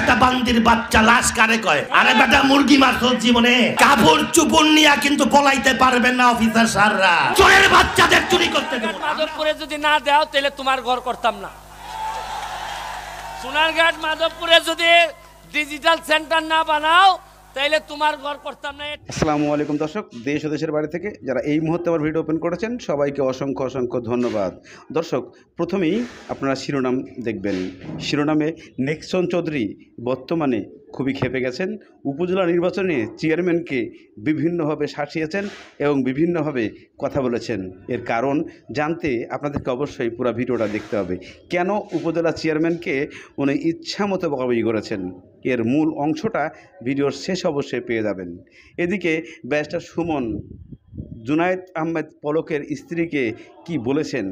বেটা বান্দির বাচ্চা লাশ কারে কয়? আরে বেটা মুরগি মারছস জীবনে, কাপড় চুপড় নিয়া কিন্তু পলাইতে পারবেন না অফিসার স্যাররা। চোরের বাচ্চাদের চুরি করতে দেব না। মাধবপুরে যদি না দাও তাহলে তোমার ঘর করতাম না। সোনারঘাট মাধবপুরে যদি ডিজিটাল সেন্টার না বানাও তাইলে তোমার ঘর করতাম না। আসসালামু আলাইকুম দর্শক, দেশ ও দেশের বাড়ি থেকে যারা এই মুহূর্তে আমার ভিডিও ওপেন করেছেন সবাইকে অসংখ্য অসংখ্য ধন্যবাদ। দর্শক, প্রথমেই আপনারা শিরোনাম দেখবেন। শিরোনামে নেক্সন চৌধুরী বর্তমানে খুবই ক্ষেপে গেছেন। উপজেলা নির্বাচনে চেয়ারম্যানকে বিভিন্নভাবে শাসিয়েছেন এবং বিভিন্নভাবে কথা বলেছেন। এর কারণ জানতে আপনাদেরকে অবশ্যই পুরো ভিডিওটা দেখতে হবে। কেন উপজেলা চেয়ারম্যানকে উনি ইচ্ছামতো বকাবকি করেছেন, এর মূল অংশটা ভিডিওর শেষ অবশ্যই পেয়ে যাবেন। এদিকে ব্যারিস্টার সুমন জুনায়েদ আহমেদ পলকের স্ত্রীকে কি বলেছেন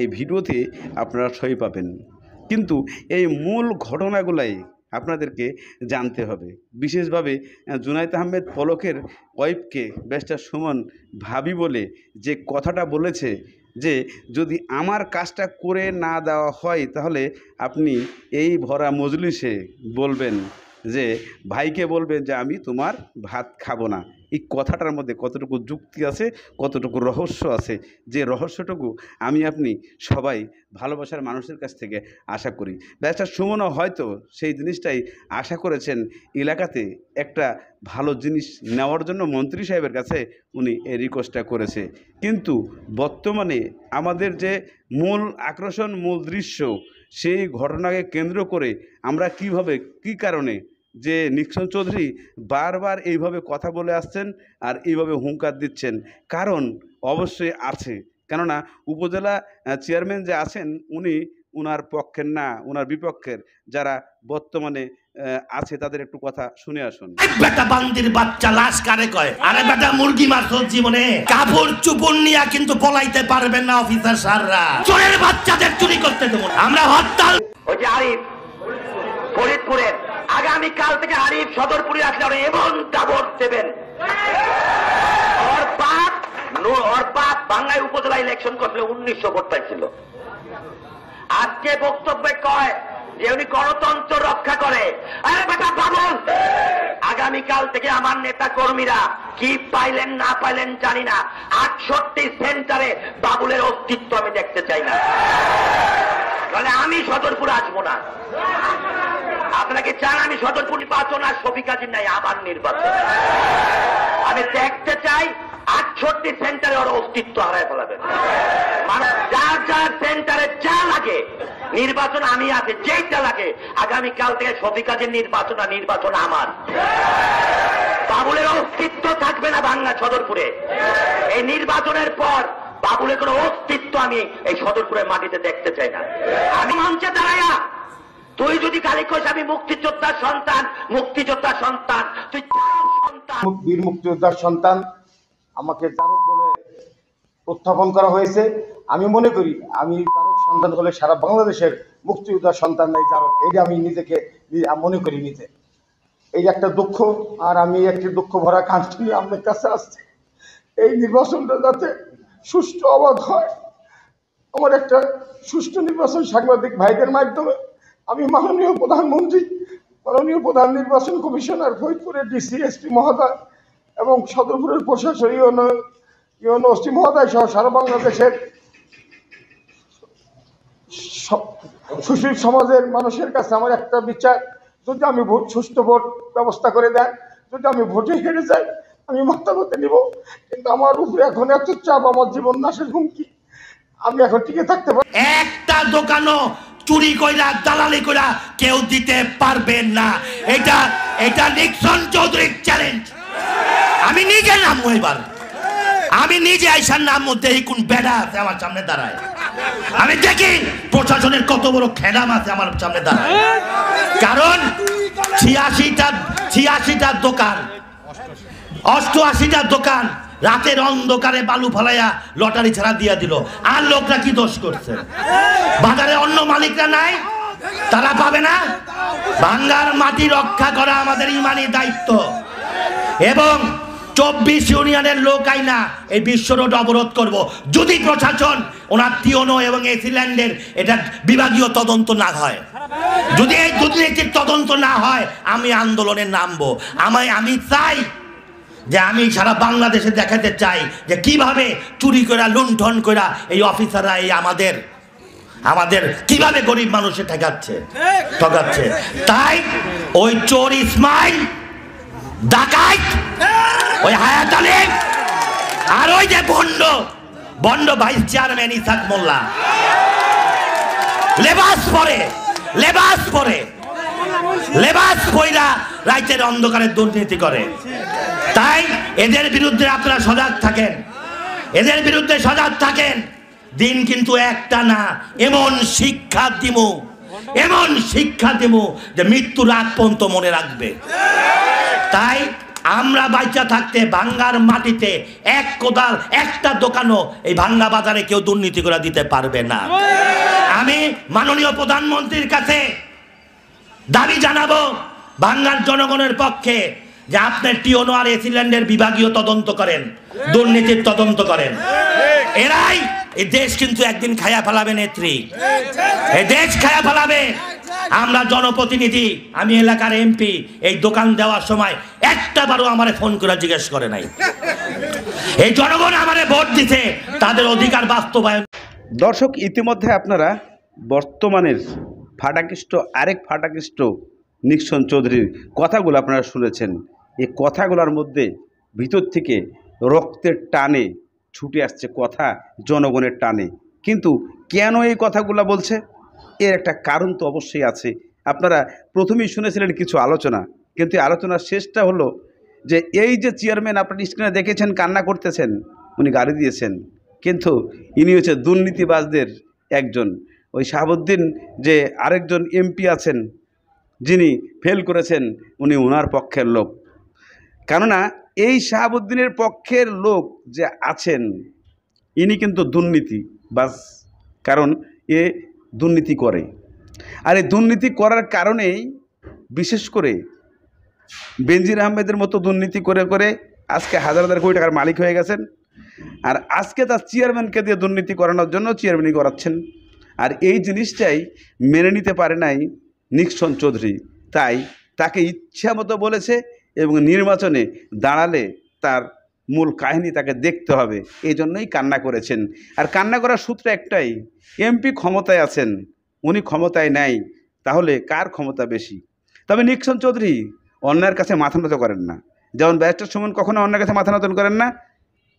এই ভিডিওতে আপনারা সই পাবেন, কিন্তু এই মূল ঘটনাগুলাই আপনাদেরকে জানতে হবে। বিশেষভাবে জুনায়েদ আহমেদ পলকের ওয়াইফকে ব্যারিস্টার সুমন ভাবি বলে যে কথাটা বলেছে, যে যদি আমার কাজটা করে না দেওয়া হয় তাহলে আপনি এই ভরা মজলিসে বলবেন যে ভাইকে বলবেন যে আমি তোমার ভাত খাবো না। এই কথাটার মধ্যে কতটুকু যুক্তি আছে, কতটুকু রহস্য আছে, যে রহস্যটুকু আমি আপনি সবাই ভালোবাসার মানুষের কাছ থেকে আশা করি। ব্যারিস্টার সুমনও হয়তো সেই জিনিসটাই আশা করেছেন, এলাকাতে একটা ভালো জিনিস নেওয়ার জন্য মন্ত্রী সাহেবের কাছে উনি এই রিকোয়েস্টটা করেছে। কিন্তু বর্তমানে আমাদের যে মূল আকর্ষণ, মূল দৃশ্য, সেই ঘটনাকে কেন্দ্র করে আমরা কিভাবে, কী কারণে যে নেক্সন চৌধুরী বারবার এইভাবে কথা বলে আসছেন আর এইভাবে হুঙ্কার দিচ্ছেন, কারণ অবশ্যই আছে। কেননা উপজেলা চেয়ারম্যান যে আছেন উনি ওনার পক্ষের না, ওনার বিপক্ষের যারা বর্তমানে আছে তাদের একটু কথা শুনে আসুন। বেটা বান্দির বাচ্চা লাশ কারে কয়? আরে বেটা মুরগি মারছস জীবনে, কাপড় চুপড় নিয়া কিন্তু পলাইতে পারবেন না অফিসার স্যাররা। চোরের বাচ্চাদের চুরি করতে দেব না আমরা। হরতাল ওই যে আরিফ ফরিদপুরের, আগামীকাল থেকে আরিফ সদরপুরে আসলে এমন দাবর দেবেন। ওর বাপ বাংলায় উপজেলা ইলেকশন করছিল 1900 ভোট পাইছিল। আজকে বক্তব্যে কয় যে উনি গণতন্ত্র রক্ষা করে। আরে বেটা বাবুল, আগামীকাল থেকে আমার নেতা কর্মীরা কি পাইলেন না পাইলেন জানি না, 68 সেন্টারে বাবুলের অস্তিত্ব আমি দেখতে চাই না। তাহলে আমি সদরপুরে আসবো না। আপনাকে চান আমি সদরপুর নির্বাচন আর শফিকাজির নাই আমার নির্বাচন। আমি দেখতে চাই 68 সেন্টারে ওর অস্তিত্ব হারায় ফেলাবেন। মানে যার যার সেন্টারে যা লাগে নির্বাচন আমি আছে, যেটা লাগে আগামীকাল থেকে শফিকাজির নির্বাচন আর নির্বাচন আমার। বাবুলের অস্তিত্ব থাকবে না বাংলা সদরপুরে। এই নির্বাচনের পর বাবুলের কোন অস্তিত্ব আমি এই সদরপুরের মাটিতে দেখতে চাই না। আমি মঞ্চে দাঁড়াইয়া তুই যদি খালি কইস আমি মুক্তিযোদ্ধার সন্তান, মুক্তিযোদ্ধার সন্তান, তুই সন্তান, বীর মুক্তিযোদ্ধার সন্তান, আমাকে জারক বলে উত্থাপন করা হয়েছে। আমি মনে করি আমি জারক সন্তান হলে সারা বাংলাদেশের মুক্তিযোদ্ধার সন্তান নাই জারক, এটা আমি নিজেকে মনে করি নিজে। এই একটা দুঃখ, আর আমি একটি দুঃখ ভরা কাজটি নিয়ে আপনার কাছে আসছি। এই নির্বাচনটা যাতে সুষ্ঠু অবাধ হয়, আমার একটা সুষ্ঠু নির্বাচন সাংবাদিক ভাইদের মাধ্যমে আমি মাননীয় প্রধানমন্ত্রী, মাননীয় প্রধান নির্বাচন কমিশনার, ফরিদপুরের ডিসি এসপি মহোদয় এবং সদরপুরের প্রশাসনীয় ওসি মহোদয় সহ সারা বাংলাদেশের সুশীল সমাজের মানুষের কাছে আমার একটা বিচার, যদি আমি সুষ্ঠু ভোট ব্যবস্থা করে দেন, যদি আমি ভোটে হেরে যাই আমি মাথা পেতে নিব। কিন্তু আমার উপরে এখন এত চাপ, আমার জীবন নাশের হুমকি, আমি এখন টিকে থাকতে পারি। একটা দোকানও চুরি কইরা দালালি কইরা কেউ দিতে পারবেন না। এটা নিক্সন চৌধুরীর চ্যালেঞ্জ। আমি নিজে নামবো এবার, আমি নিজে আইসার নাম মধ্যে কোন বেড়া আছে আমার সামনে দাঁড়ায়, আমি দেখি প্রশাসনের কত বড় খেলাম আছে আমার সামনে দাঁড়ায়। কারণ 86টা দোকান, 88টা দোকান রাতের অন্ধকারে বালু ফলাইয়া লটারি ছাড়া দিয়া দিল। আর লোকরা কি দোষ করছে? বাজারে অন্য মালিকরা নাই, তারা পাবে না? বাংলার মাটি রক্ষা করা আমাদের ইমানি দায়িত্ব। এবং 24 ইউনিয়নের লোক আইনা এই বিশ্ব রোড অবরোধ করব যদি প্রশাসন ওনার টিওনো এবং এসিল্যান্ডের এটা বিভাগীয় তদন্ত না হয়। যদি এই দুর্নীতির তদন্ত না হয় আমি আন্দোলনে নামবো। আমি চাই যে আমি সারা বাংলাদেশে দেখাতে চাই যে কিভাবে চুরি করে লুণ্ঠন করে এই অফিসাররা এই আমাদের কিভাবে গরিব মানুষে ঠকাচ্ছে। তাই ওই চোর ইসমাইল, ডাকাইত ওই হায়াত আলী আর ওই যে বন্ড ভাইস চেয়ারম্যান ইসাক মোল্লা লেবাস পরে রাইতের অন্ধকারে দুর্নীতি করে। তাই এদের বিরুদ্ধে আপনারা সজাগ থাকেন। দিন কিন্তু একটা না, এমন শিক্ষা দিব যে মৃত্যুর আগ পর্যন্ত মনে রাখবে। তাই আমরা বাইচা থাকতে ভাঙ্গার মাটিতে এক কোদাল একটা দোকানও এই ভাঙ্গা বাজারে কেউ দুর্নীতি করে দিতে পারবে না। আমি মাননীয় প্রধানমন্ত্রীর কাছে দাবি জানাবো ভাঙ্গার জনগণের পক্ষে যে আপনি টিওনো আর এসিল্যান্ডের বিভাগীয় তদন্ত করেন, দুর্নীতির তদন্ত করেন। এরাই এই দেশ কিন্তু একদিন খায়া ফেলাবে নেত্রী, এই দেশ খায়া ফেলাবে। আমরা জনপ্রতিনিধি, আমি এলাকার এমপি, এই দোকান দেওয়ার সময় একটা বারও আমারে ফোন করে জিজ্ঞেস করে নাই। এই জনগণ আমারে ভোট দিতে, তাদের অধিকার বাস্তবায়ন। দর্শক, ইতিমধ্যে আপনারা বর্তমানের আরেক ফাটাকৃষ্ট নিক্সন চৌধুরীর কথাগুলো আপনারা শুনেছেন। এই কথাগুলোর মধ্যে ভিতর থেকে রক্তের টানে ছুটে আসছে কথা, জনগণের টানে। কিন্তু কেন এই কথাগুলো বলছে, এর একটা কারণ তো অবশ্যই আছে। আপনারা প্রথমেই শুনেছিলেন কিছু আলোচনা, কিন্তু আলোচনার শেষটা হলো যে এই যে চেয়ারম্যান আপনার স্ক্রিনে দেখেছেন কান্না করতেছেন, উনি গাড়ি দিয়েছেন, কিন্তু ইনি হচ্ছে দুর্নীতিবাজদের একজন। ওই শাহাবুদ্দিন যে আরেকজন এমপি আছেন যিনি ফেল করেছেন, উনি ওনার পক্ষের লোক। কেননা এই শাহাবুদ্দিনের পক্ষের লোক যে আছেন ইনি কিন্তু দুর্নীতিবাজ, কারণ এ দুর্নীতি করে। আর এই দুর্নীতি করার কারণেই বিশেষ করে বেনজির আহমেদের মতো দুর্নীতি করে আজকে হাজার হাজার কোটি টাকার মালিক হয়ে গেছেন। আর আজকে তার চেয়ারম্যানকে দিয়ে দুর্নীতি করানোর জন্য চেয়ারম্যানই করাচ্ছেন। আর এই জিনিসটাই মেনে নিতে পারে নাই নিক্সন চৌধুরী, তাই তাকে ইচ্ছা মতো বলেছে এবং নির্বাচনে দাঁড়ালে তার মূল কাহিনী তাকে দেখতে হবে, এই জন্যই কান্না করেছেন। আর কান্না করার সূত্র একটাই, এমপি ক্ষমতায় আছেন, উনি ক্ষমতায় নাই, তাহলে কার ক্ষমতা বেশি? তবে নিক্সন চৌধুরী অন্যায়ের কাছে মাথা নত করেন না। যেমন ব্যারিস্টার সুমন কখনো অন্যের কাছে মাথা নত করেন না,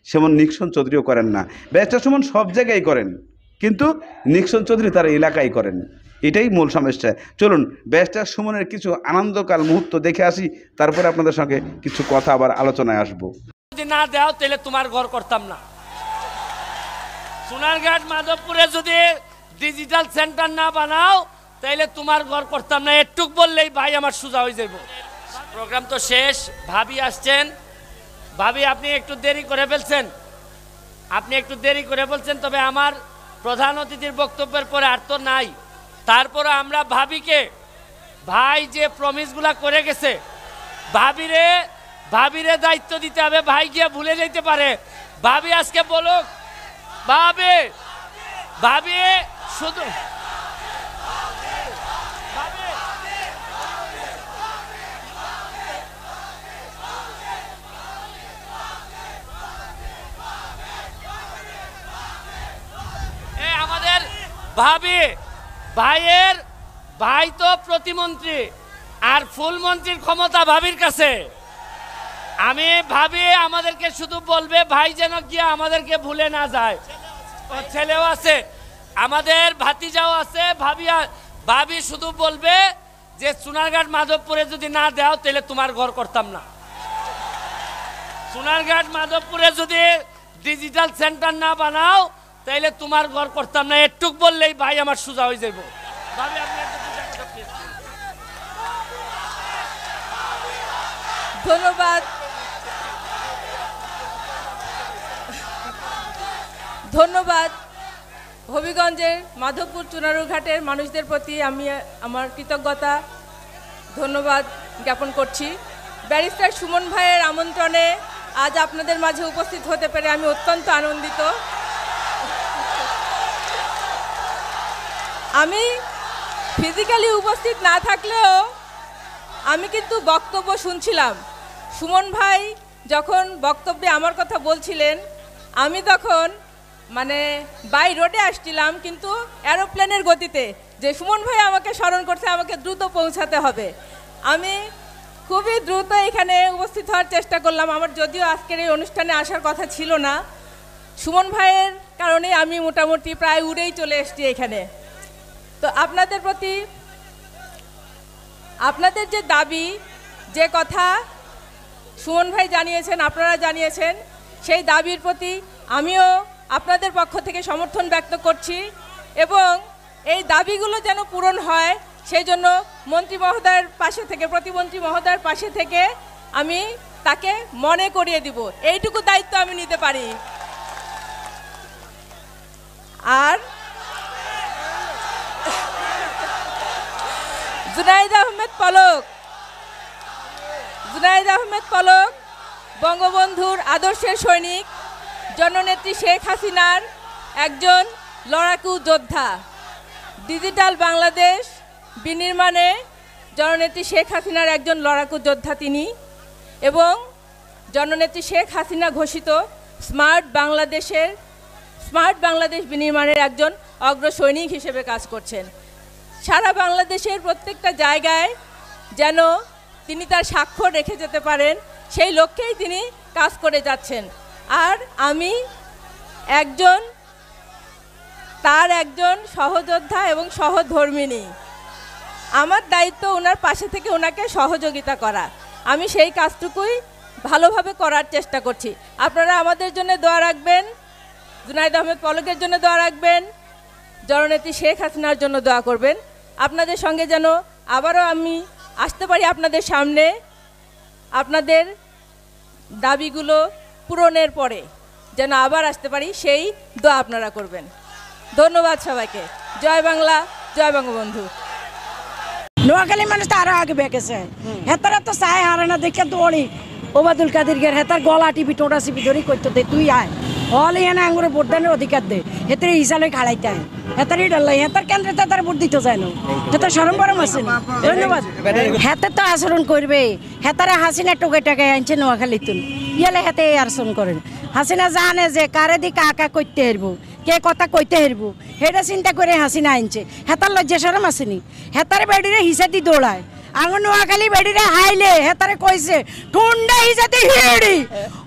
সেমন নিক্সন চৌধুরীও করেন না। ব্যারিস্টার সুমন সব জায়গায় করেন, কিন্তু নিক্সন চৌধুরী তার এলাকায় করেন। এটাই মূল সমস্যা। চলুন ব্যারিস্টার সুমনের কিছু আনন্দকাল মুহূর্ত দেখে আসি, তারপরে আপনাদের সঙ্গে কিছু কথা আবার আলোচনায় আসবো। যদি না দাও তাহলে তোমার ঘর করতাম না। সোনারঘাট মাধবপুরে যদি ডিজিটাল সেন্টার না বানাও তাহলে তোমার ঘর করতাম না। একটুক বললেই ভাই আমার সোজা হয়ে যাব। প্রোগ্রাম তো শেষ, ভাবি আসছেন। ভাবি আপনি একটু দেরি করে ফেলছেন, তবে আমার প্রধান অতিথির বক্তব্যের পরে আর তো নাই। তারপরে আমরা ভাই যে প্রমিসগুলা করে গেছে, ভাবিরে দায়িত্ব দিতে হবে। ভাই গিয়ে ভুলে যেতে পারে। ভাবি আজকে বলুক, ভাবি শুধু আমাদের ভাই তো প্রতিমন্ত্রী, আর ফুল মন্ত্রীর ক্ষমতা ভাবির কাছে। আমি ভাবি আমাদেরকে শুধু বলবে, ভাই যেন গিয়ে আমাদেরকে ভুলে না যায়। ছেলেও আছে, আমাদের ভাতিজাও আছে। ভাবি শুধু বলবে যে সোনারঘাট মাধবপুরে যদি না দাও তাহলে তোমার ঘর করতাম না। সোনারঘাট মাধবপুরে যদি ডিজিটাল সেন্টার না বানাও তাইলে তোমার ঘর করতাম না। একটুক বললেই ভাই আমার সোজা হয়ে যাব। ভাবি আপনি ধন্যবাদ। হবিগঞ্জের মাধবপুর চুনারুঘাটের মানুষদের প্রতি আমি আমার কৃতজ্ঞতা ধন্যবাদ জ্ঞাপন করছি। ব্যারিস্টার সুমন ভাইয়ের আমন্ত্রণে আজ আপনাদের মাঝে উপস্থিত হতে পেরে আমি অত্যন্ত আনন্দিত। আমি ফিজিক্যালি উপস্থিত না থাকলেও আমি কিন্তু বক্তব্য শুনছিলাম। সুমন ভাই যখন বক্তব্যে আমার কথা বলছিলেন, আমি তখন মানে বাই রোডে আসছিলাম, কিন্তু এরোপ্লেনের গতিতে, যে সুমন ভাই আমাকে স্মরণ করছে আমাকে দ্রুত পৌঁছাতে হবে। আমি খুবই দ্রুত এখানে উপস্থিত হওয়ার চেষ্টা করলাম। আমার যদিও আজকের এই অনুষ্ঠানে আসার কথা ছিল না, সুমন ভাইয়ের কারণে আমি মোটামুটি প্রায় উড়েই চলে এসেছি এখানে। তো আপনাদের প্রতি আপনাদের যে দাবি, যে কথা সুমন ভাই জানিয়েছেন, আপনারা জানিয়েছেন, সেই দাবির প্রতি আমিও আপনাদের পক্ষ থেকে সমর্থন ব্যক্ত করছি এবং এই দাবিগুলো যেন পূরণ হয় সেই জন্য মন্ত্রী মহোদয়ের পাশে থেকে, প্রতিমন্ত্রী মহোদয়ের পাশে থেকে আমি তাকে মনে করিয়ে দিব, এইটুকু দায়িত্ব আমি নিতে পারি। আর জুনাইদ আহমেদ পলক বঙ্গবন্ধুর আদর্শের সৈনিক, জননেত্রী শেখ হাসিনার একজন লড়াকু যোদ্ধা। ডিজিটাল বাংলাদেশ বিনির্মাণে জননেত্রী শেখ হাসিনার একজন লড়াকু যোদ্ধা তিনি, এবং জননেত্রী শেখ হাসিনা ঘোষিত স্মার্ট বাংলাদেশ বিনির্মাণের একজন অগ্রসৈনিক হিসেবে কাজ করছেন। সারা বাংলাদেশের প্রত্যেকটা জায়গায় যেন তিনি তার স্বাক্ষর রেখে যেতে পারেন, সেই লক্ষ্যেই তিনি কাজ করে যাচ্ছেন। আর আমি তার একজন সহযোদ্ধা এবং সহধর্মিণী। আমার দায়িত্ব ওনার পাশে থেকে ওনাকে সহযোগিতা করা। আমি সেই কাজটুকুই ভালোভাবে করার চেষ্টা করছি। আপনারা আমাদের জন্য দোয়া রাখবেন, জুনাইদ আহমেদ পলকের জন্য দোয়া রাখবেন, জননেত্রী শেখ হাসিনার জন্য দোয়া করবেন। আপনাদের সঙ্গে যেন আবারও আমি আসতে পারি আপনাদের সামনে, আপনাদের দাবিগুলো পূরণের পরে যেন আবার আসতে পারি, সেই দোয়া আপনারা করবেন। ধন্যবাদ সবাইকে। জয় বাংলা, জয় বঙ্গবন্ধু। নোয়াখালী মানুষ তো আরো আগে বেঁকেছে, হেতারা তো চায় হারে না দেখে দৌড়ি ওবায়দুল কাদের গের হেতার গলা টিপি টোটা চিপি ধরি করতে দে, তুই আয় হল এনে আঙুরে ভোট দানের অধিকার দে, হেতারে হিসাবে খাড়াইতে আয়, হেতারই ডাল্লাই হেতার কেন্দ্রে তো তার ভোট দিতে যায় না, হেতার সরম বরম আছে। ধন্যবাদ। হেতে তো আচরণ করবে, হেতারে হাসিনা টোকে টাকায় আনছে নোয়াখালী তুন, ইয়ালে হেতে আচরণ করেন। হাসিনা জানে যে কারে দি কাকা করতে হারবো, কে কথা কইতে হারবো, সেটা চিন্তা করে হাসিনা আনছে। হেতার লজ্জা সরম আসেনি, হেতারে বেড়িরে হিসাদি দৌড়ায়। আঙুন নোয়াখালী বেড়িরে হাইলে হেতারে কইছে টুন্ডা হিসাদি হিড়ি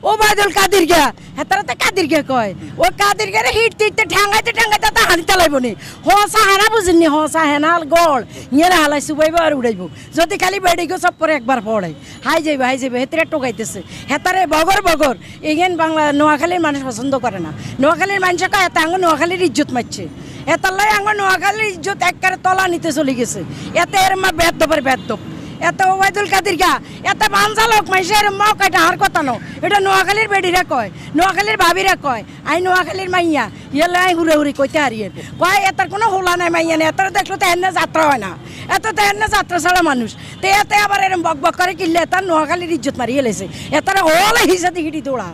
ওবায়দুল কাদের গা, হেতারে তো কাদের গে কয়, ও কাদের গেরে হিটতে হিটতে ঠ্যাঙ্গাইতে ঠ্যাঙ্গাইতে তা হানি চালাইব নি, হসা হেনা বুঝিনি, হসা হেনাল গড় ইয়ে হালাই চুবাইব আর উড়াইব। যদি খালি বেড়িগো সব পরে একবার পড়ে হাই যাইবে হেতারে টোকাইতেছে। হেতারে বগর এগেন বাংলা নোয়াখালীর মানুষ পছন্দ করে না। নোয়াখালীর মানুষকে কয় এত আঙুন নোয়াখালীর ইজ্জত মারছে, এতাল্লাই আঙুন নোয়াখালীর ইজ্জত একবারে তলা নিতে চলে গেছে। এতে এর মা বেদবের বেদব, এত ওবায়দুল কাদের গা, এত বাঞ্জা লোক মাইসের মা কয় ডাহার কথা ন, এটা নোয়াখালীর বেডিরা কয়, নোয়াখালীর ভাবিরা কয়, আই নোয়াখালীর মাইয়া ইয়েলে আই হুড়ে কইতে হারিয়ে কয় এটার কোনো হোলা নাই মাইয়া নেই, এত দেখলো তো এনে যাত্রা হয় না, এত তো এনে যাত্রা ছাড়া মানুষ। তো এতে আবার এরম বক করে কিনলে তার নোয়াখালীর ইজ্জত মারিয়ে লেছে, এতারা হলে হিসাদি হিটি দৌড়া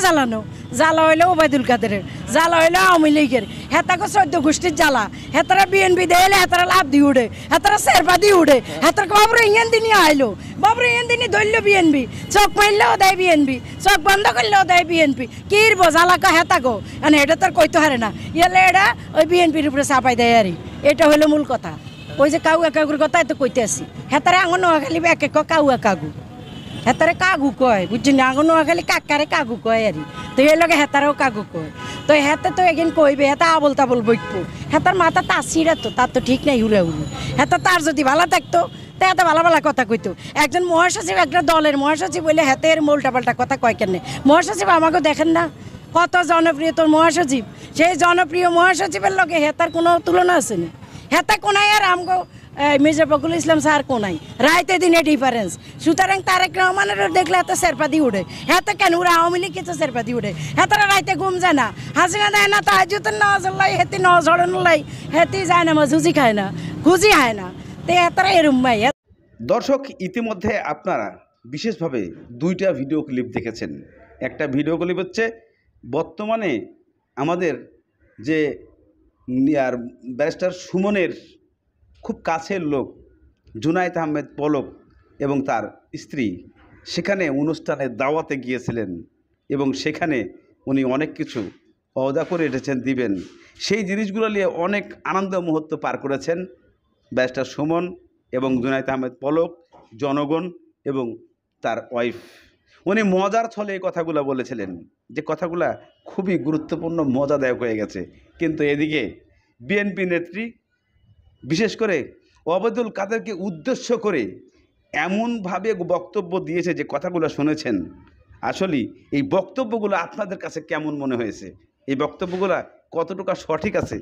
জ্বালানো। জ্বালা হইলে ওবায়দুল কাদেরের, জ্বালা হইলে আওয়ামী লীগের, হেতাকে 14 গোষ্ঠীর জ্বালা, হেতারা বিএনপি দেলে হেতারা লাভ দিয়ে উঠে, হেতারা শেরপা দিয়ে উঠে, হেতারকে বাবরে ইয়েন দিনই আইলো, বাবরে ইয়েন দিনই ধরল বিএনপি, চোখ মারলেও দেয় বিএনপি, চোখ বন্ধ করলেও দেয় বিএনপি, কিরবো জ্বালাকা হেতাগো, মানে এটা তার কইতে হারে না, ইয়েলে এটা ওই বিএনপির উপরে চাপাই দেয় আরই। এটা হলো মূল কথা। ওই যে কাউ একাগুর কথা এত কইতে আসি, হেতারা আঙুন নোয়াখালী এক এক কাউ একাগু, হেতারে কাগু কয় বুঝছি না, আঙুন নোয়াখালী কাকারে কাগু কয় আরই। তো এই লগে হেতারাও কাগু কয়, তো হেতে তো এগিন কইবে, হেতা আবল তাবল বইকবো, হেতার মাথা তার ছিঁড়া তো, তার তো ঠিক নাই হুড়ে হেতা তার যদি ভালো থাকতো তো এত ভালো ভালো কথা কইতো। একজন মহাসচিব একটা দলের মহাসচিব বলে হেতে এর উল্টা পাল্টা কথা কয় কেন? মহাসচিব আমাকে দেখেন না কত জনপ্রিয় তোর মহাসচিব, সেই জনপ্রিয় মহাসচিবের লগে হেতার কোনো তুলনা আছে না। হেতা কোনাই আর আমগো মির্জা ফখরুল ইসলাম স্যার কোনাই, রাইতে দিনে ডিফারেন্স। সুতরাং তারেক রহমানের দেখলে এত শেরপাদি উঠে, হেত কেন ওরা আওয়ামী লীগ কিছু শেরপাদি উঠে, হেতারা রাইতে ঘুম যায় না, হাসিনা দেয় না, তাহাজুতের নামাজ লাই, হেতি নামাজ হড়ন লাই, হেতি যায় না, ঝুঁজি খায় না, খুঁজি খায় না, তো হেতারা এরম ভাই। দর্শক, ইতিমধ্যে আপনারা বিশেষভাবে 2টা ভিডিও ক্লিপ দেখেছেন। একটা ভিডিও ক্লিপ হচ্ছে বর্তমানে আমাদের যে ব্যারিস্টার সুমনের খুব কাছের লোক জুনায়েদ আহমেদ পলক এবং তার স্ত্রী সেখানে অনুষ্ঠানে দাওয়াতে গিয়েছিলেন এবং সেখানে উনি অনেক কিছু ওয়াদা করে এসেছেন দিবেন। সেই জিনিসগুলো নিয়ে অনেক আনন্দ মুহূর্ত পার করেছেন ব্যারিস্টার সুমন এবং জুনায়েদ আহমেদ পলক, জনগণ এবং তার ওয়াইফ। উনি মজার ছলে এই কথাগুলো বলেছিলেন, যে কথাগুলো খুবই গুরুত্বপূর্ণ, মজাদায়ক হয়ে গেছে। কিন্তু এদিকে বিএনপি নেত্রী বিশেষ করে ওবায়দুল কাদেরকে উদ্দেশ্য করে এমনভাবে বক্তব্য দিয়েছে যে কথাগুলো শুনেছেন। আসলে এই বক্তব্যগুলো আপনাদের কাছে কেমন মনে হয়েছে? এই বক্তব্যগুলো কতটুকু সঠিক আছে?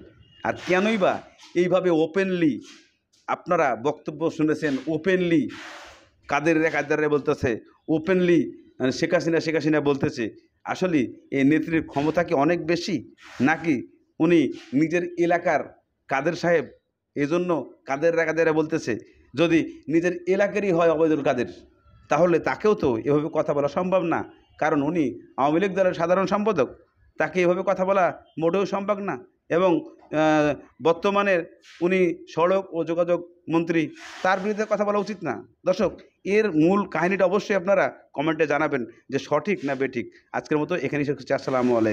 আর কেনই বা এইভাবে ওপেনলি আপনারা বক্তব্য শুনেছেন? ওপেনলি কাদেররা বলতেছে, ওপেনলি শেখ হাসিনা বলতেছে। আসলে এই নেত্রীর ক্ষমতা কি অনেক বেশি, নাকি উনি নিজের এলাকার কাদের সাহেব এজন্য কাদেররা বলতেছে? যদি নিজের এলাকারই হয় ওবায়দুল কাদের, তাহলে তাকেও তো এভাবে কথা বলা সম্ভব না, কারণ উনি আওয়ামী লীগ দলের সাধারণ সম্পাদক। তাকে এভাবে কথা বলা মোটেও সম্ভব না। এবং বর্তমানে উনি সড়ক ও যোগাযোগ মন্ত্রী, তার বিরুদ্ধে কথা বলা উচিত না। দর্শক, এর মূল কাহিনীটা অবশ্যই আপনারা কমেন্টে জানাবেন যে সঠিক না বেঠিক। আজকের মতো এখানেই শেষ করছি। আসসালামু আলাইকুম।